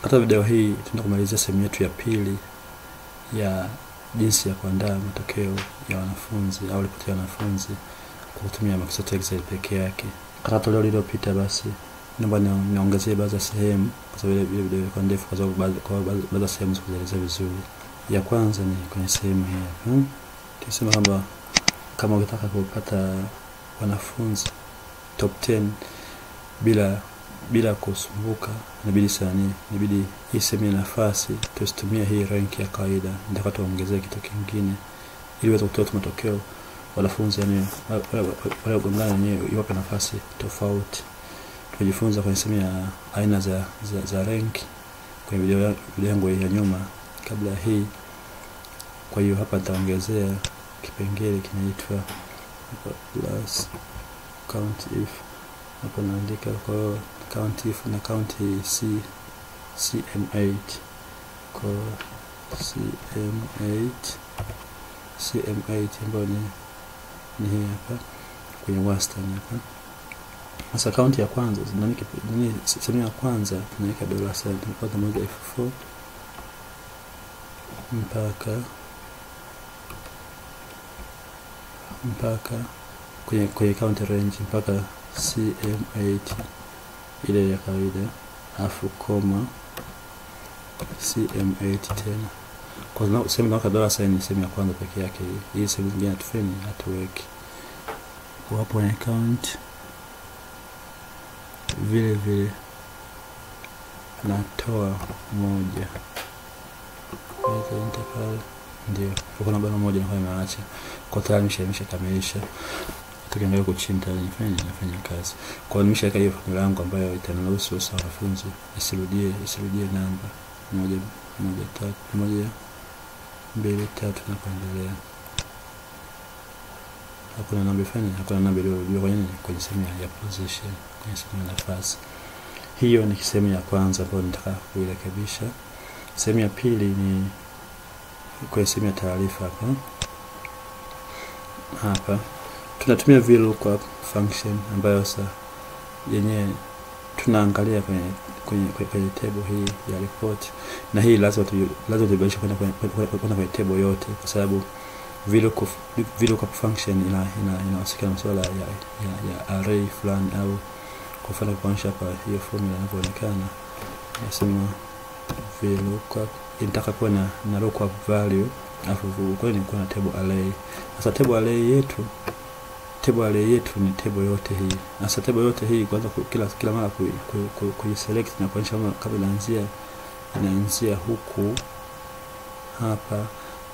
Katika video hii tunakumalizia sehemu yetu ya pili ya jinsi ya kuandaa matokeo ya wanafunzi au ripoti ya wanafunzi kwa kutumia Microsoft Excel peke yake. Katika toleo lililopita basi naomba niongezee baadhi ya sehemu kwa sababu ile video ilikuwa ndefu kwa sababu baadhi ya sehemu sikueleza vizuri. Ya kwanza ni kwenye sehemu hii hapa. Tunasema kwamba kama unataka kupata wanafunzi top 10 bila kusumbuka, inabidi hii sehemu ya nafasi tusitumie hii rank ya kawaida, ndio tuongezee kitu kingine ili uweze kutoa matokeo wanafunzi yani wale wagongana wenyewe iwape nafasi tofauti. Tujifunza kwenye sehemu ya aina za rank kwenye video yangu ya nyuma kabla hii. Kwa hiyo hapa nitaongezea kipengele kinaitwa plus count if. Hapo naandika kwa count if na count CM8 kwa CM8 ambayo ni hii hapa kwenye wastani hapa. Sasa count ya kwanza ni sehemu ya kwanza tunaweka $sign kwa moja F4 mpaka kwenye count range mpaka CM8 ile ya kawaida afu koma CM8 tena. Kwa sababu sehemu na $sign ni sehemu ya kwanza pekee yake. Hii sehemu nyingine tufanye hatuweki. Kwa hapo ni count vile natoa moja. Kwa enter ndio kuna bana moja na nimeacha kwa tayari nimeshakamilisha. Tukiangalia huko chini tayari nafanya kazi. Kwa nimeshaweka hiyo formula yangu ambayo itaniruhusu wanafunzi isirudie namba 1 1 2 3 na kuendelea. Hakuna namba iliyorudiwa kwenye sehemu ya position, kwenye sehemu ya nafasi. Hiyo ni sehemu ya kwanza ambayo nataka kuirekebisha. Sehemu ya pili ni kwenye sehemu ya taarifa hapa. Tunatumia VLOOKUP function ambayo sasa yenyewe tunaangalia kwenye table hii ya report, na hii lazima tubadilishe kwenda kwenye table yote kwa sababu VLOOKUP function inahusika na masuala ya array fulani, au kwa mfano kuonyesha hapa hiyo formula inavyoonekana. Nasema VLOOKUP inataka kuwa na lookup value afu kwa nini kuna table array. Sasa table array yetu ni table yote hii. Sasa table yote hii kwanza kila mara kuiselect na kuonyesha kama inaanzia huku hapa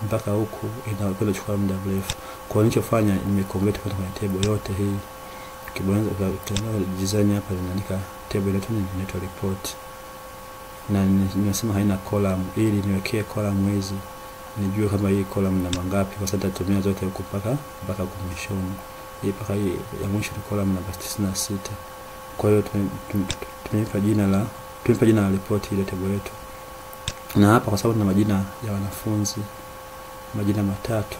mpaka huku inakwenda kuchukua muda mrefu. Kwa nilichofanya nimeconvert kwenye table yote hii. Kibonza design hapa inaandika table yetu inaitwa report, na nimesema haina column ili niwekee column hizi nijue kama hii column namba ngapi, kwa sababu nitatumia zote huko mpaka mwishoni. Hii mpaka hii ya mwisho ni column namba 96. Kwa hiyo tumeipa jina la report ile table yetu. Na hapa kwa sababu tuna majina ya wanafunzi, majina matatu,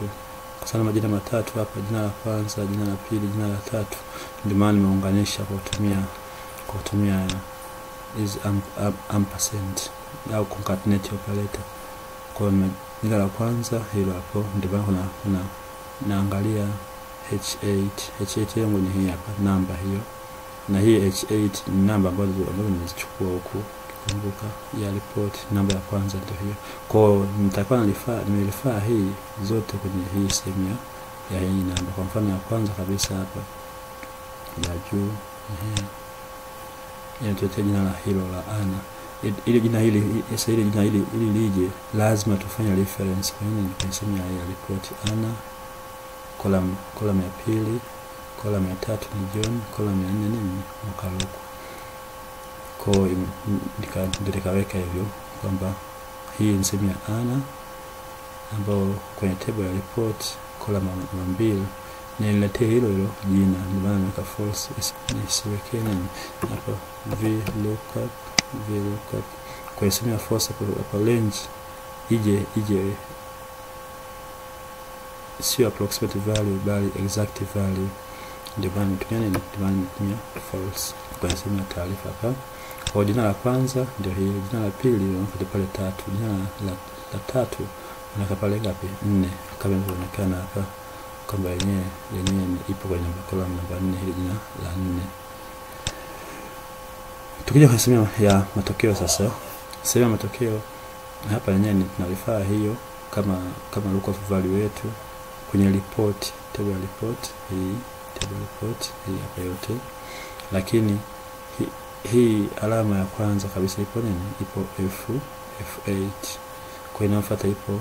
kwa sababu majina matatu hapa, jina la kwanza, jina la pili, jina la tatu, ndio maana nimeunganisha kwa kutumia is ampersand au concatenate operator. Kwa jina la kwanza hilo hapo, ndio maana naangalia H8 yangu ni hii hapa, namba hiyo, na hii H8 ni namba ambazo nimezichukua huku, kumbuka ya report, namba ya kwanza ndio hiyo. Kwa nitakuwa nimelifaa hii zote kwenye hii sehemu ya hii namba. Kwa mfano ya kwanza kabisa hapa ya juu inatuletea jina la hilo la Ana. Ile jina hili ili lije lazima tufanye reference kwenye sehemu ya report. Ana column ya pili, column ya tatu ni John, column ya 4 ni Makaluku. Kwa nikaweka hivyo kwamba hii ni sehemu ya Ana ambao kwenye table ya report column namba 2 na niletee hilo jina, ndio maana nimeweka false, nisiweke nini hapa VLOOKUP. Kwa sehemu ya false hapa range ije sio approximate value bali exact value, ndio maana nitumia false kwa sehemu ya taarifa hapa. Kwa jina la kwanza ndio hili, jina la pili unaweka pale 3, jina la tatu unaweka pale ngapi? 4, kama inavyoonekana hapa kwamba yenyewe ipo kwenye column namba 4, hili jina la 4. Tukija kwa sehemu ya matokeo sasa. Sehemu ya matokeo hapa yenyewe tunarifaa hiyo kama lookup value yetu kwenye report, table report, hii table report hii hapa yote. Lakini hii alama ya kwanza kabisa ipo nini? Ipo F8. Kwa inayofuata ipo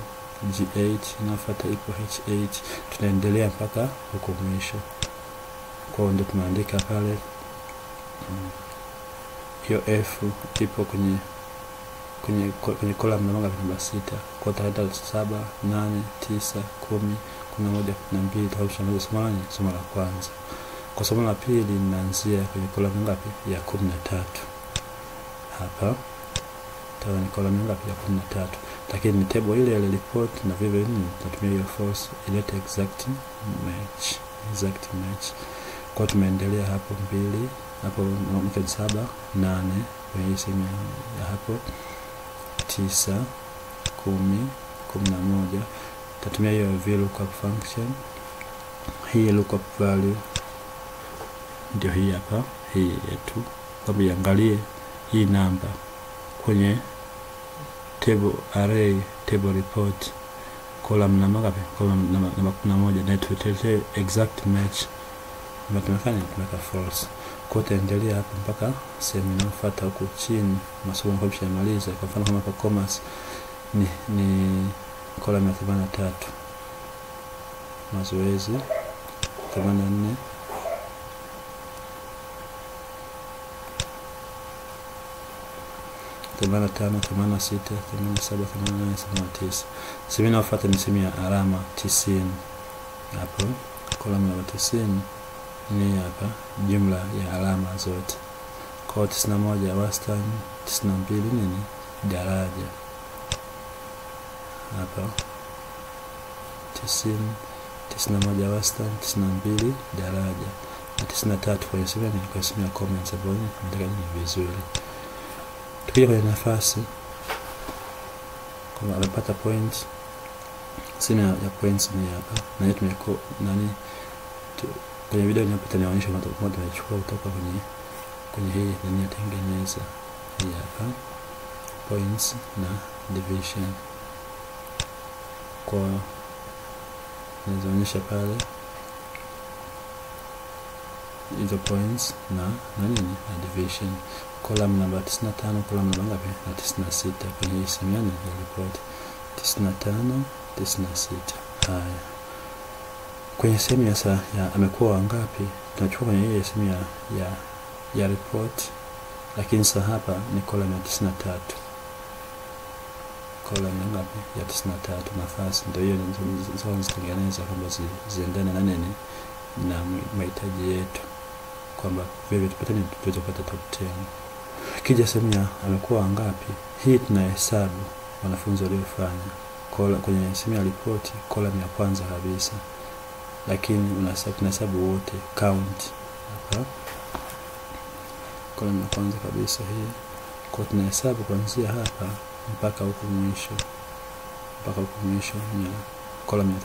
G8, inayofuata ipo H8, tunaendelea mpaka huko mwisho. Kwa hiyo ndio tunaandika pale hiyo F ipo kwenye column namba 6. Kwa tarehe 7, 8, 9, 10, 11, 12 tutaanza somo la kwanza. Kwa somo la pili linaanzia kwenye column ngapi? Ya 13. Hapa ni column ngapi? Ya 13. Lakini ni table ile report na vile vile tunatumia hiyo false ilete exact match. Kwa tumeendelea hapo 2 hapo 7, 8 kwenye sehemu ya hapo 9, 10, 11 tutatumia hiyo VLOOKUP function. Hii lookup value ndio hii hapa, hii yetu, kwamba iangalie hii namba kwenye table array, table report, column namba ngapi? Column namba 11, na tutelee exact match. Tumeweka false. Kwa tutaendelea hapo mpaka sehemu inayofuata huko chini, masomo kwa kushamaliza. Kwa mfano kama kwa commerce ni column ya 83, mazoezi 84, 85, 86, 87, 88, 89. Sehemu inayofuata ni sehemu ya alama 90. Hapo column namba 90 ni hapa jumla ya alama zote. Kwa 91 wastani, 92 nini? Daraja. Hapa 90, 91 wastani, 92 daraja, na 93 kwa sehemu kwa sehemu ya comments hapo ni vizuri. Tukija kwenye nafasi, kama amepata point, sehemu ya points ni hapa, na yetu tumeko kwenye video inapita nionyesha moja tunachukua kutoka kwenye hii nani yatengeneza hii hapa points na division. Kwa naonyesha pale hizo points na nini na division. Column namba 95, column namba ngapi? Na 96 kwenye hii sehemu ya report 95, 96. Haya, kwenye sehemu ya amekuwa wangapi tunachukua kwenye hii sehemu ya report, lakini sasa hapa ni column ya 93. Column ngapi? Ya 93. Nafasi ndio hiyo zitengeneza kwamba ziendane na nini na mahitaji yetu, kwamba vile tupate tuweze kupata top 10. Kija sehemu ya amekuwa wangapi, hii tunahesabu wanafunzi waliofanya kwenye sehemu ya report, column ya kwanza kabisa, lakini unahesabu wote, count hapa column ya kwanza kabisa hii. Kwa tunahesabu kuanzia hapa mpaka huko mwisho, ni column ya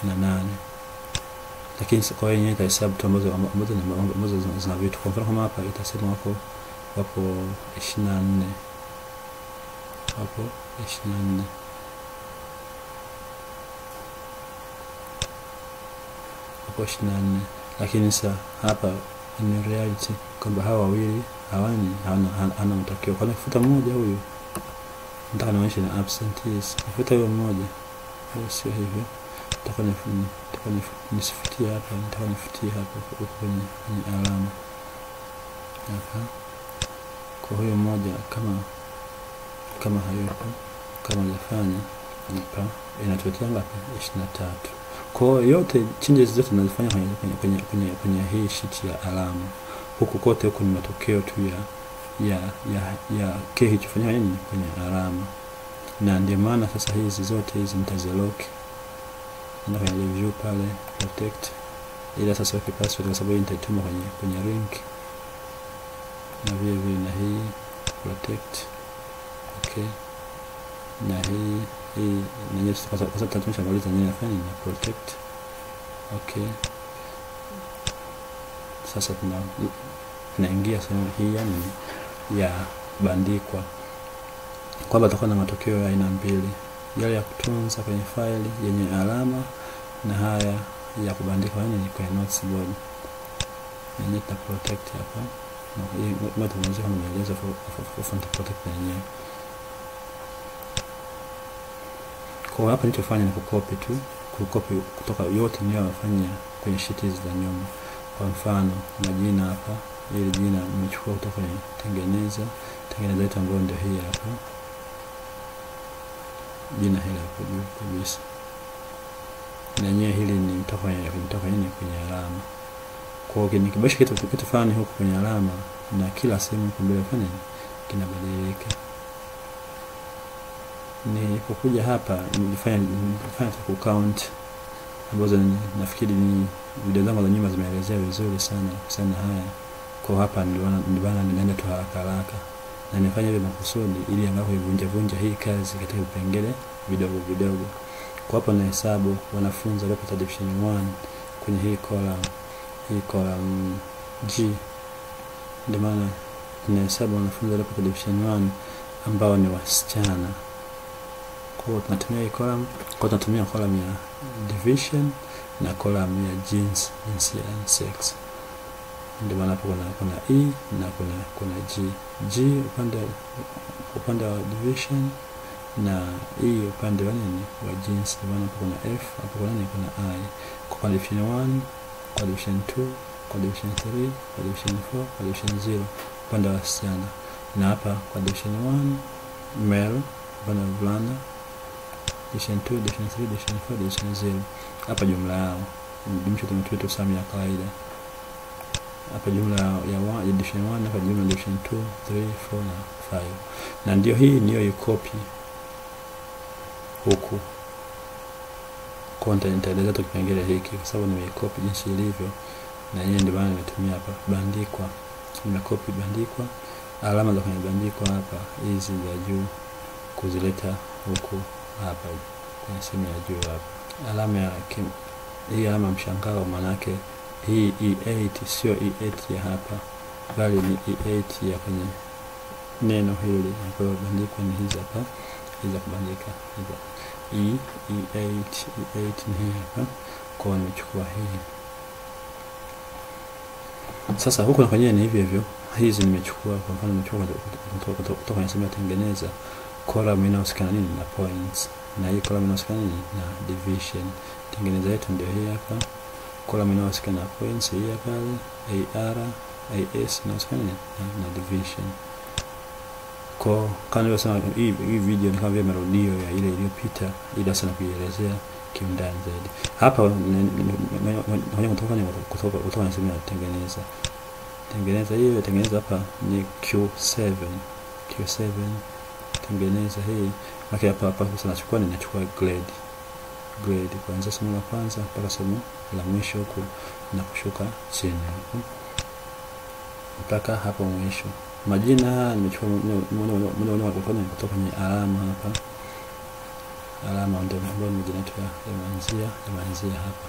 308. Lakini kwa hiyo yenyewe itahesabu tu ambazo zina vitu. Kwa mfano kama hapa itasema wapo 24, hapo 24, hapo 24. Lakini sasa hapa in reality kwamba hawa wawili hana matokeo. Kwa kufuta mmoja huyu, nataka nionyeshe na absentees. Kufuta huyo mmoja, sio hivyo. Nataka nisifutie hapa, nataka nifutie hapa huko kwenye alama hapa. Kwa huyo mmoja kama hayupo, kama hajafanya hapa, inatuletea ngapi? 23. Kwa yote changes zote tunazifanya kwenye hii sheet ya alama. Huku kote huko ni matokeo tu ya kilichofanywa nini kwenye alama. Na ndio maana sasa hizi zote hizi nitazilock na kwenye review pale protect, ila sasa weke password kwa sababu nitaituma kwenye link na vile vile na hii protect. Okay, na hii na nyingine kwa sababu tumeshamaliza nyingine nafanya na protect. Okay, sasa tunaingia sehemu hii yani ya bandikwa, kwamba tutakuwa na matokeo ya aina mbili, yale ya kutunza kwenye faili yenye alama na haya ya kubandika kwenye notes board. Na nita protect hapa na hii mtu mmoja kama maelezo for protect yenyewe. Kwa hapa nilichofanya ni kucopy kutoka yote niliyofanya kwenye sheet hizi za nyuma. Kwa mfano majina hapa, ili jina nimechukua kutoka kwenye tengeneza yetu ambayo ndio hii hapa. Jina hili hapo juu kabisa. Na yenyewe hili ni kutoka kwenye alama. Kwa hiyo nikibasha kitu fulani huko kwenye alama na kila sehemu huko mbele fanya kinabadilika. Nilipokuja hapa nilifanya ku count ambazo nafikiri ni video zangu za nyuma zimeelezea vizuri sana haya. Kwa hapa niliona ninaenda tu haraka na nifanya hivi makusudi ili angalau ivunje hii kazi katika vipengele vidogo. Kwa hapa na hesabu wanafunzi waliopata division 1 kwenye hii column G. Ndio maana tunahesabu wanafunzi waliopata division 1 ambao ni wasichana. Kwa hiyo tunatumia hii column, tunatumia column ya division na column ya jinsia and sex. Ndio maana hapo kuna E na kuna G upande wa division na E upande wa jinsi. Ndio maana kuna F hapo kuna I kwa division 1, kwa division 2, kwa division 3, kwa division 4, kwa division 0 upande wa wasichana, na hapa kwa division 1 male upande wa vulana, division 2, division 3, division 4, division 0. Hapa jumla yao jumlisha tumetumia sum ya kawaida. Hapa jumla ya division 1, hapa jumla division 2, 3, 4 na 5. Na ndio hii niyo copy huku. Content nitaeleza tu kipengele hiki kwa sababu nimecopy jinsi ilivyo, na yeye ndio maana nimetumia hapa bandikwa. Nimecopy bandikwa, alama za kwenye bandikwa hapa hizi za juu kuzileta huku hapa kwenye sehemu ya juu hapa. Alama ya hii alama mshangao, maana yake hii E8 sio E8 ya hapa, bali ni E8 ya kwenye neno hili. Kwa hiyo bandikwa ni hizi hapa, hizi kubandika hizi E8 ni hapa. Kwa nimechukua hii. Sasa huko nafanyia ni hivyo. Hizi nimechukua, kwa mfano nimechukua kutoka kwenye sehemu ya tengeneza column inayohusiana nini na points, na hii column inayohusiana nini na division. Tengeneza yetu ndio hii hapa. Column inayohusiana na points hii hapa, AR, AS inayohusiana na division. Kwa kama nilivyosema, hii video ni kama vile marudio ya ile iliyopita, ili sana kuielezea kiundani zaidi. Hapa kutoka na sehemu ya tengeneza hiyo. Tengeneza hapa ni Q7 tengeneza hii. Maki hapa sasa nachukua grade kuanzia somo la kwanza mpaka somo la mwisho huku na kushuka chini mpaka hapo mwisho. Majina nimechukua moja kutoka kwenye alama hapa. Alama ndio ambayo ni majina yetu yameanzia hapa.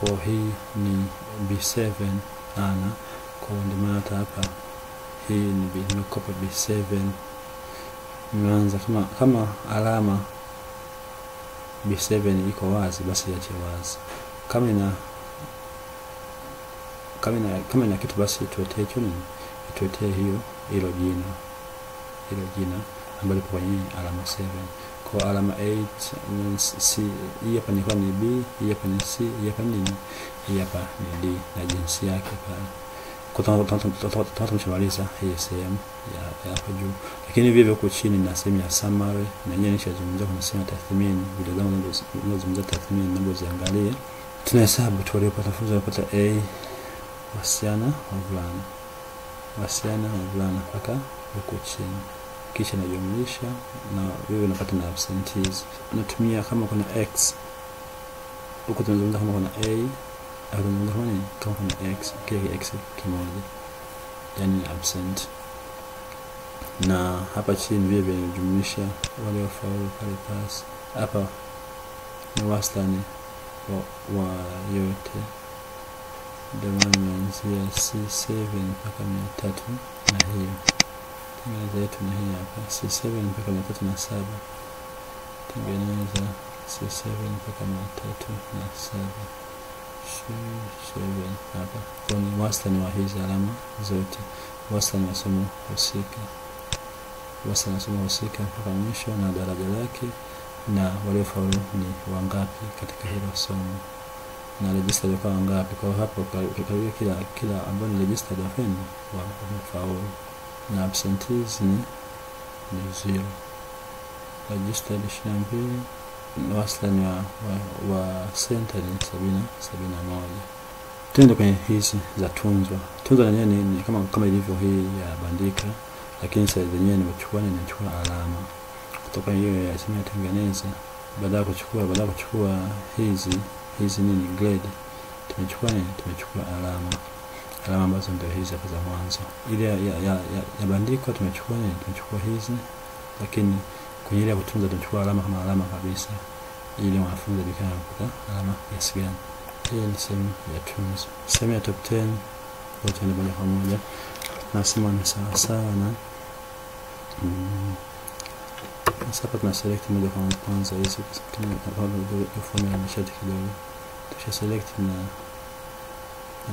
Kwa hii ni B7 ana. Kwa ndio maana hapa hii ni nimecopy B7. Nimeanza kama alama B7 iko wazi, basi iache wazi. Kama ina kitu, basi tuetee hilo jina ambalo lipo kwenye alama 7. Kwa alama 8 C, hii hapa ni B, hii hapa ni C, hii hapa ni hii hapa ni D na jinsi yake pale. Kwa tumemaliza hii sehemu ya hapo juu, lakini vivyo huko chini na sehemu ya summary na yenyewe nishazungumzia kwa sehemu ya tathmini. Video zangu nazungumzia tathmini, naomba ziangalie. Tunahesabu tu waliopata funzo wapata A, wasichana wavulana mpaka huko chini, kisha najumlisha na wewe unapata na absentees. Natumia kama kuna X huko, tunazungumza kama kuna A au tunazungumza kama kuna X, kile X kimoja, yani absent. na hapa chini vile vile jumlisha waliofaulu pale pasi. Hapa ni wastani wa yote, ndio maana nimeanzia C7 mpaka 300, na hiyo tengeneza yetu ni hii hapa C7 mpaka 307. Tengeneza C7 mpaka 307 C7 hapa. Kwa ni wastani wa hizi alama zote, wastani wa somo husika, wastani wa somo husika mpaka mwisho na daraja lake, na waliofaulu ni wangapi katika hilo somo, na registered kwa wangapi. Kwa hapo kila ambayo ni registered wafeni wamefaulu, na absentees ni 0. Registered 22, wastani wa center ni 71. Tuende kwenye hizi za tunzwa. Tunzwa yenyewe ni kama ilivyo hii ya bandika, lakini sasa zenyewe nimechukua alama kutoka hiyo ya sema tengeneza. Baada ya kuchukua hizi nini grade, tumechukua alama ambazo ndio hizi hapa za mwanzo. Ile ya bandika tumechukua hizi, lakini kwenye ile ya kutunza tunachukua alama kama alama kabisa, ili wanafunzi bikana kupata alama kiasi gani. Hii ni sehemu ya tunzo. Sehemu ya top 10 wote ni moja kwa moja, nasema ni sawa na sasa tuna select moja kwa kwanza hizi formula ni shati kidogo. Tusha select na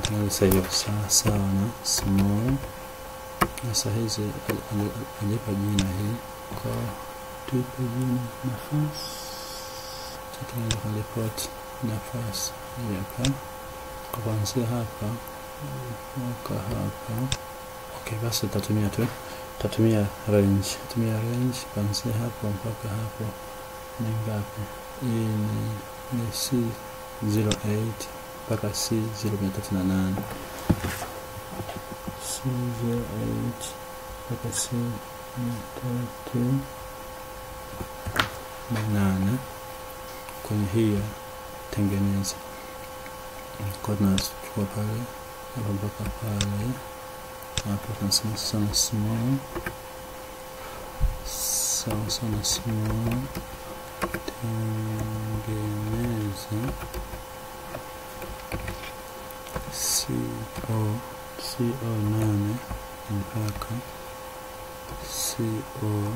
tunaweza sawa na small. Sasa hizi alipa jina hii kwa tupe jina nafasi, tutaenda kwa report nafasi hapa kwa kuanzia hapa mpaka hapa. Okay, basi tutatumia range. Kuanzia hapo mpaka hapo ni ngapi? Hii ni C08 mpaka C0308. C08 mpaka C308. Kwenye hiyo tengeneza kwa tunachukua pale hapo mpaka pale hapo, tunasema sana small, tengeneza CO8 mpaka CO318.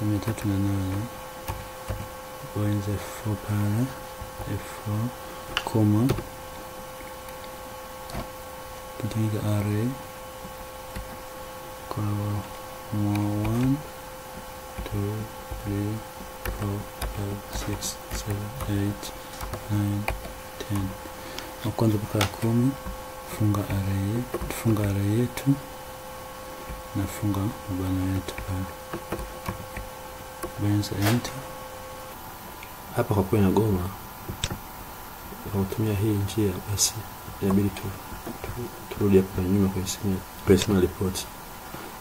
308 wenze F4 pale F4 koma, tutengeneza array kwa 1 2 3 4 5 6 7 8 9 10. Na kwanza mpaka 10 funga array yetu na funga mabano yetu pale, bonyeza enter. Hapa kwa kuwa goma kwa kutumia hii njia, basi inabidi turudi hapo nyuma kwa sema report.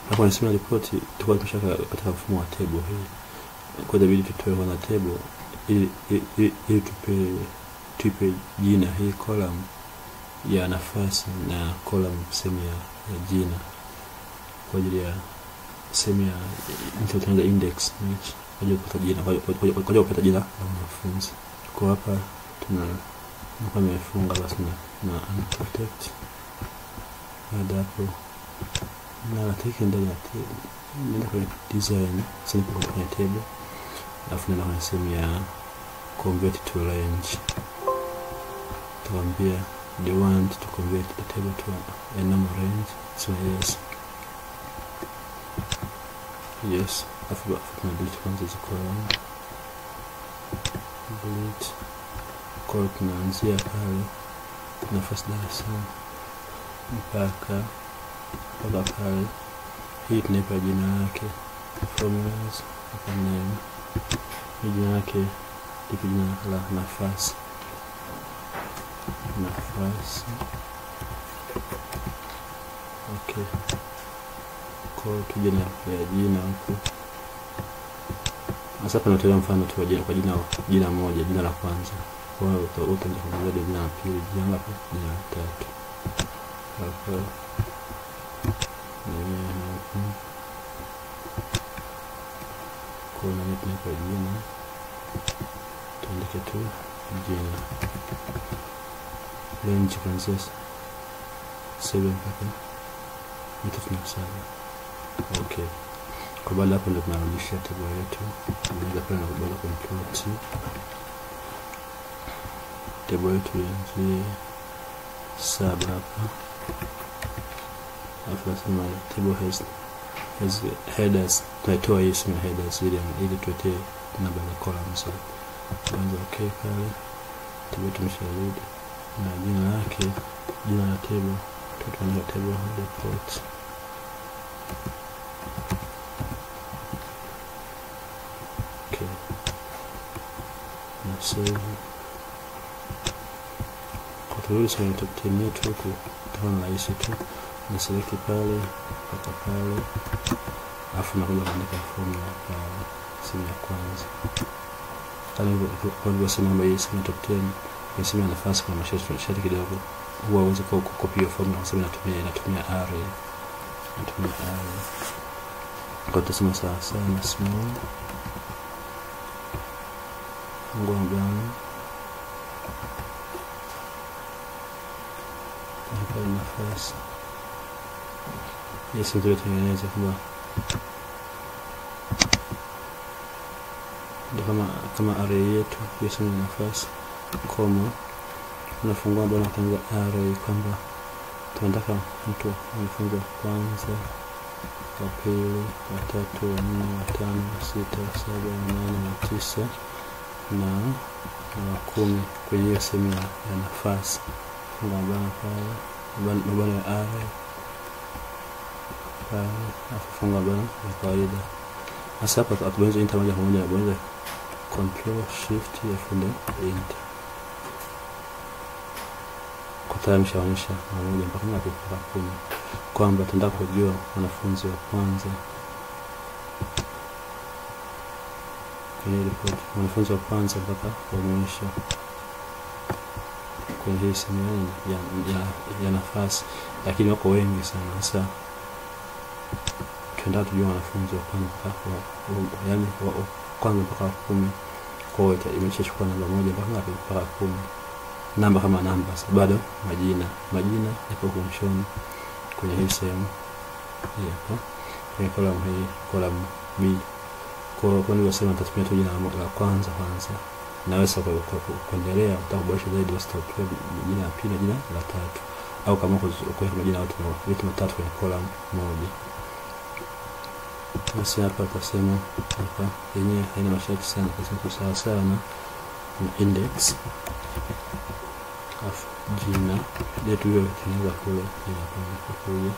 Hapo ni sema report tulikuwa tumeshaka katika mfumo wa table hii, kwa inabidi tutoe kwa table ili tupe jina hii column ya nafasi na column sehemu ya jina kwa ajili ya sehemu ya nitatengeneza index which kwa ajili ya kupata jina la mwanafunzi. Kwa hapa tunakuwa tumefunga basi na unprotect. Baada hapo na take ndani ya table, nenda kwenye design, sasa kwenye table, alafu nenda kwenye sehemu ya convert to range. Tuambia they want to convert the table to a normal range, so yes, after delete kwanza column, delete kwa tunaanzia pale nafasi darasani mpaka pale. Hii tunaipa jina lake formulas hapa name, jina lake lipi, jina la nafasi. Okay, kwa tuje na jina huko. Sasa tunatolea mfano tu kwa jina moja, jina la kwanza kwa hiyo utaenda kuongeza jina la pili, jina ngapi? Jina la tatu. Hapa kuna nini kwa jina, tuandike tu jina, range kuanzia 7 mpaka 307. Okay, kwa baada hapo ndio tunarudisha table yetu. Tunaweza pale na kubadilisha control T, table yetu ianzie 7 hapa. Alafu nasema table has headers, tunaitoa hii sema headers ili tuweke namba za columns. Kwanza okay pale table tumesharudi na jina lake, jina la table tutaandika table report. Okay, na save. Kwa turudi kwenye top 10 yetu huku, tutaona rahisi tu, na select pale mpaka pale, alafu nakuja kuandika formula kwa sehemu ya kwanza. Kama kwa hivyo sema kwamba hii sehemu top 10 ni sehemu ya nafasi kwa masharti kidogo, huwa uweze kucopy hiyo formula kwa sababu inatumia array. Kwa tuseme sawa sana small fungua mabano hapa nafasi. Yes, ndio tunatengeneza kama array yetu. Yes, ni nafasi koma, unafungua bwana kwanza array kwamba tunataka mtu anafunza kwanza, wa pili, wa tatu, wa nne, wa tano, wa sita, wa saba, wa nane, wa tisa na wa 10 kwenye hiyo sehemu ya nafasi. Funga bwana pale, bwana ya array pale, afunga bwana ya kawaida. Sasa hapa atubonyeza enter moja kwa moja, bonyeza control shift F9 enter. Mshaonyesha mmoja mpaka ngapi? Mpaka 10, kwamba tunataka kujua wanafunzi wa kwanza kwenye report, wanafunzi wa kwanza mpaka wa mwisho kwenye hii sehemu ya nafasi, lakini wako wengi sana. Sasa tunataka tujue wanafunzi wa kwanza mpaka yani wa kwanza mpaka 10. Kwa hiyo imeshachukua namba moja mpaka ngapi? Mpaka 10. Namba kama namba, bado majina yako kumshoni kwenye hii sehemu hii hapa kwenye column B. Kwa nini wasema tutatumia tu jina la kwanza. Naweza kuendelea utaboresha zaidi, usitopia jina la pili na jina la tatu, au kama kuweka majina yote matatu kwenye column moja. Basi hapa tutasema hapa yenyewe haina masharti sana, kwa sawa sawa na index of jina letu hiyo tunaweza kule kule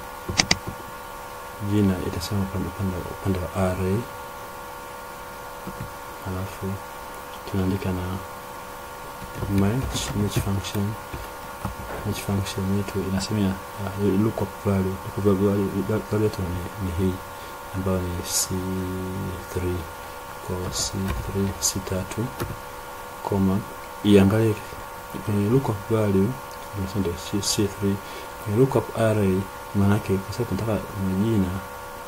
jina itasema upande wa array, alafu tunaandika na match function yetu inasemea lookup value. Value yetu ni hii ambayo ni C3, kwa C3 koma iangalie kwenye lookup value tunasema C3 kwenye lookup array. Maana yake kwa sababu tunataka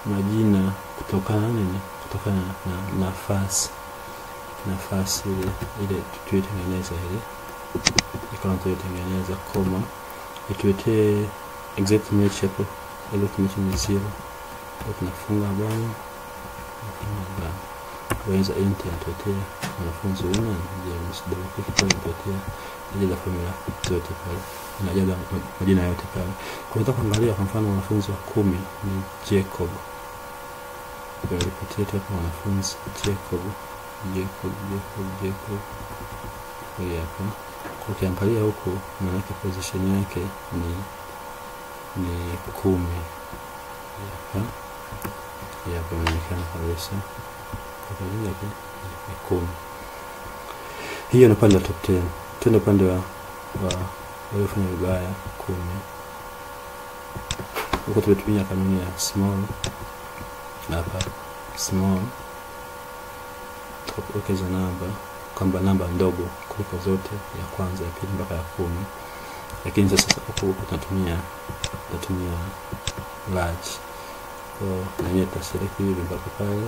majina kutokana na nafasi ile tuitengeneza ile ikono tuitengeneza koma ituetee exact match hapo, ile match ni 0. Tunafunga bwana waweza enter tuetee wanafunzi wana James double click tuetee ile la formula zote pale, inajaza majina yote pale. Kwa hiyo kuangalia kwa mfano wanafunzi wa 10 ni Jacob, kwa hiyo tuetee hapo wanafunzi Jacob. Hapa kwa ukiangalia huko maana yake position yake ni 10 hapa inaonekana kabisa kwa hiyo yake ni 10. Hiyo ni upande wa top 10. Tuna upande wa waliofanya vibaya 10. Huko tumetumia kanuni ya small hapa, small ongeza namba kwamba namba ndogo kuliko zote, ya kwanza, ya pili mpaka ya 10. Lakini sasa huku tunatumia large. Kwa hiyo tutaselect hivi mpaka pale,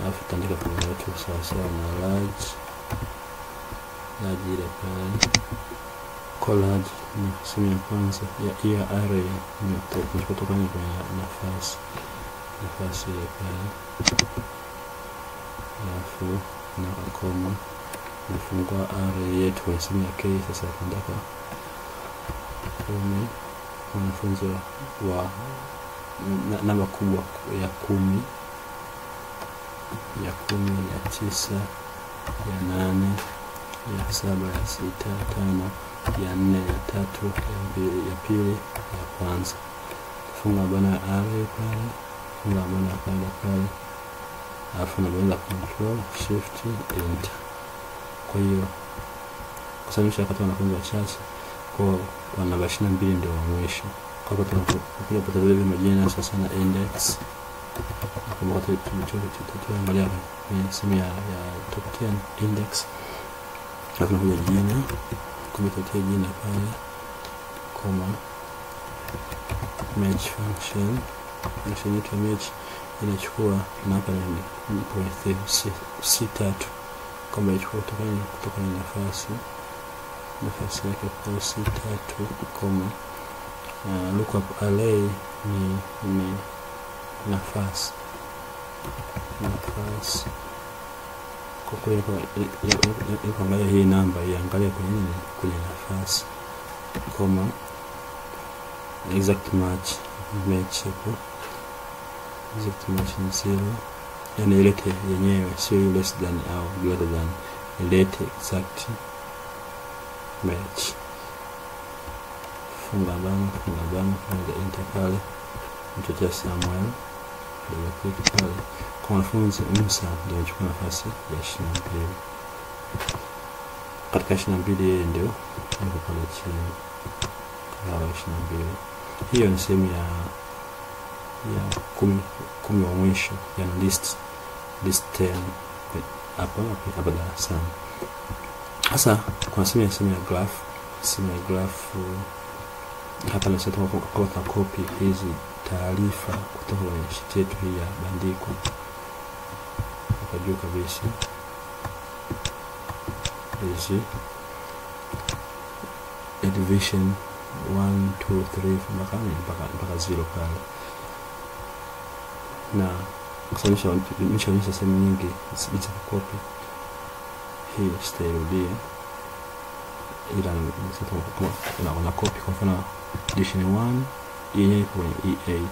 alafu tutaandika formula yetu sawa na large ile pale. Kwa large ni sehemu ya kwanza ya array ni kutoka kwenye nafasi ile pale, alafu na koma nafungua array yetu kwenye sehemu ya k. Sasa tunataka 10 wanafunzi wa namba kubwa ya 10, ya 9, ya 8, ya 7, ya 6, 5, ya 4, ya 3, ya pili, ya kwanza. Funga bana array pale, funga bana pale, alafu nabonyeza control shift enter. Kwa hiyo kusamisha wakati wanafunzi wachache, kwa namba 22 ndio wa mwisho. Kwa hiyo tunakuja kupata zile majina sasa na index. Kama wakati tunaangalia sehemu ya top 10 index, alafu tunakuja jina, kumtatia jina pale, koma match function yetu match inachukua na hapa ni point C3, kama ichukua kutoka nafasi yake kwa C3, koma lookup array ni nafasi kwa kweli. Kwa angalia hii namba iangalie kwenye nafasi, koma exact match hapo, exact match ni 0, yani ilete yenyewe, sio less than au greater than, ilete exact match. Funga bana na enter pale, mtoto Samuel double click pale. Kwa wanafunzi Musa ndio anachukua nafasi ya 22. Katika 22 yeye ndio yuko pale chini kwa 22. Hiyo ni sehemu ya 10 wa mwisho, yani list 10 hapa darasani. Sasa kwa sehemu ya graph, hapa nasema kwa copy hizi taarifa kutoka kwenye sheet yetu hii ya bandiko hapa juu kabisa, hizi division 1 2 3 mpaka 0 pale, na kusanyisha nimeshaonyesha sehemu nyingi jinsi ya copy hii. Sitairudia, ila kama una copy kwa mfano edition 1 yenyewe ipo kwenye E8,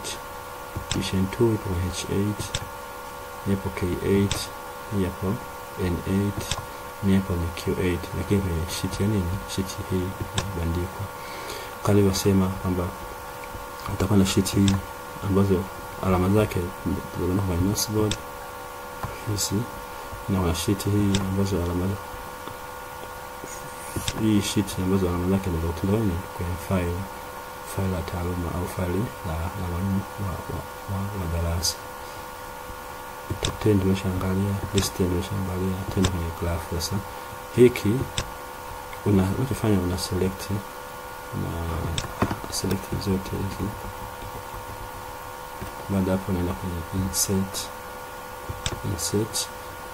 edition 2 ipo kwenye H8, ipo K8, ipo N8, ipo ni Q8, lakini kwenye sheet ya nini, sheet hii bandiko kama nilivyosema kwamba utakuwa na sheet hii ambazo alama zake zinaona kwenye mouse board hizi, na una sheet hii ambazo alama hii sheet ambazo alama zake ndio tunaona kwenye file la taaluma au file la mwalimu wa darasa. Top 10 tumeshaangalia, list tumeshaangalia, tena kwenye graph. Sasa hiki unachofanya una select zote hizi. Baada hapo unaenda kwenye insert,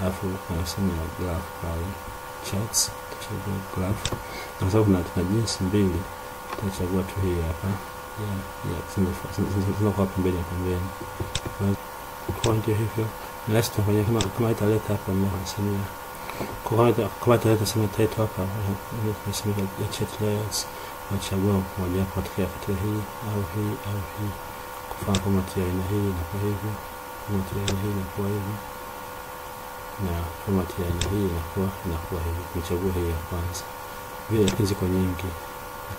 alafu unasema graph pale charts, tutachagua graph. Kwa sababu tuna jinsi mbili, tutachagua tu hii hapa ya kwa pembeni. Kwa ndio hivyo na sasa tunafanya kama italeta hapa na kusemea kama italeta sema title hapa tunasema ya chat layers, tunachagua moja hapo katika hii au hii kufanya kama aina hii na kwa hivyo kama aina hii na kwa hivyo na kama aina hii na kwa hivyo tunachagua hii ya kwanza. Vile hizi kwa nyingi na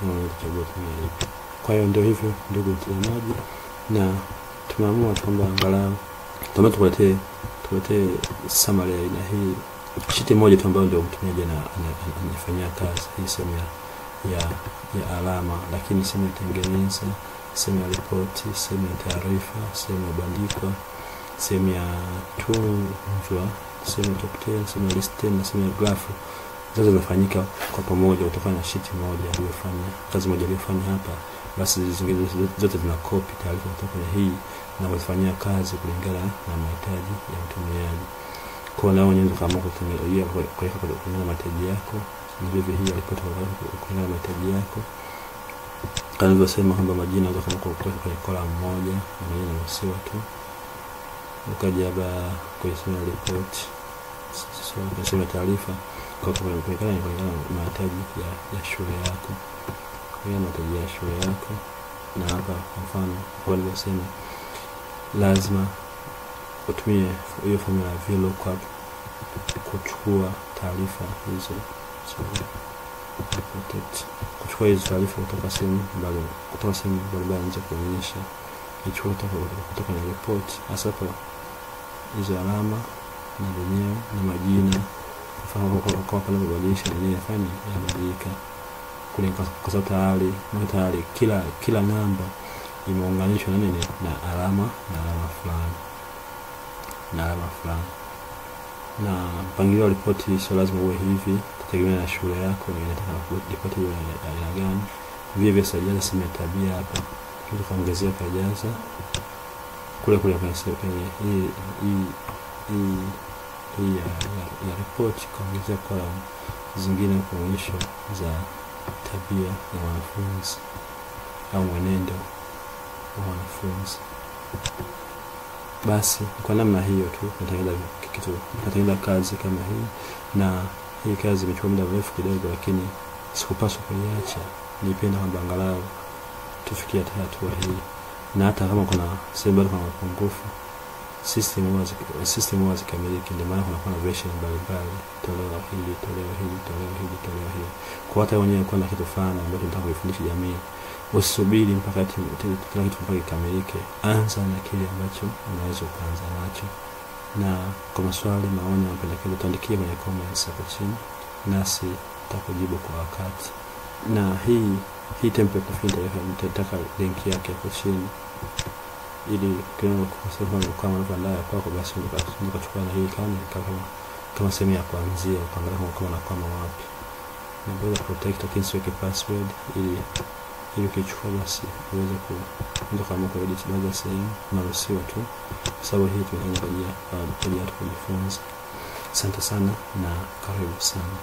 tunachagua tumia hii. Kwa hiyo ndio hivyo ndugu mtazamaji, na tumeamua kwamba angalau tuletee summary ya aina hii, sheet moja tu ambayo ndio mtumiaji anafanyia kazi hii sehemu ya alama, lakini sehemu ya tengeneza, sehemu ya report, sehemu ya taarifa, sehemu ya bandikwa, sehemu ya tunzwa, sehemu ya top 10, sehemu ya list 10 na sehemu ya graph zote zinafanyika kwa pamoja kutokana na sheet moja aliyofanya, kazi moja aliyofanya hapa. Basi zingine zote zina copy taarifa kutoka kwenye hii na kufanyia kazi kulingana na mahitaji ya mtumiaji. Kwa nao unaweza kama kutengeneza kuweka kulingana na mahitaji yako, na vivyo hii report kulingana na mahitaji yako. Kama nilivyosema kwamba majina unaweza kama kuweka kwenye column moja na majina yasiyo tu. Ukaja hapa kwenye sehemu ya report, kwa sehemu ya taarifa kwa kulingana na mahitaji ya shule yako. Kwa mahitaji ya shule yako, na hapa kwa mfano kwa nilivyosema lazima utumie hiyo formula VLOOKUP kuchukua taarifa hizo, kuchukua hizo taarifa kutoka sehemu mbalimbali nje kuonyesha ichukue kutoka kwenye report. Hasa kwa hizo alama na wenyewe na majina, kwa pale kubadilisha nini yafanye yabadilika kwa sababu tayari kila namba imeunganishwa na nini na alama fulani. Na mpangilio wa ripoti sio lazima uwe hivi, kutegemea na shule yako na inataka ripoti iwe ya aina gani. Vile sajili sema tabia hapa ili kuongezea kajaza kule kwenye hii ya ripoti, kuongezea kwa zingine kuonyesha za tabia ya wanafunzi au mwenendo wa wanafunzi. Basi kwa namna hiyo tu natengeneza kazi kama hii, na hii kazi imechukua muda mrefu kidogo, lakini sikupaswa kuiacha. Nipenda kwamba angalau tufikie hatua hii, na hata kama kuna sehemu bado kuna mapungufu, system huwa zikamiliki. Ndio maana kuna version mbalimbali, toleo hili. Kwa hata wenyewe kuna kitu fulani ambacho nataka kufundisha jamii, usubiri mpaka kila kitu mpaka kikamilike. Anza na kile ambacho unaweza kuanza nacho, na kwa maswali, maoni na mapendekezo tuandikie kwenye comments hapo chini, nasi tutakujibu kwa wakati. Na hii template nataka link yake hapo chini, ili kama unavyoandaa kwako, basi ukachukua na hii kama sehemu ya kuanzia, ukaangalia kama unakwama wapi, na bila protect lakini siweke password ili ukichukua basi uweze kama edit baadhi ya sehemu maruhusiwa tu, kwa sababu hii tunafanya kwa ajili ya kujifunza. Asante sana na karibu sana.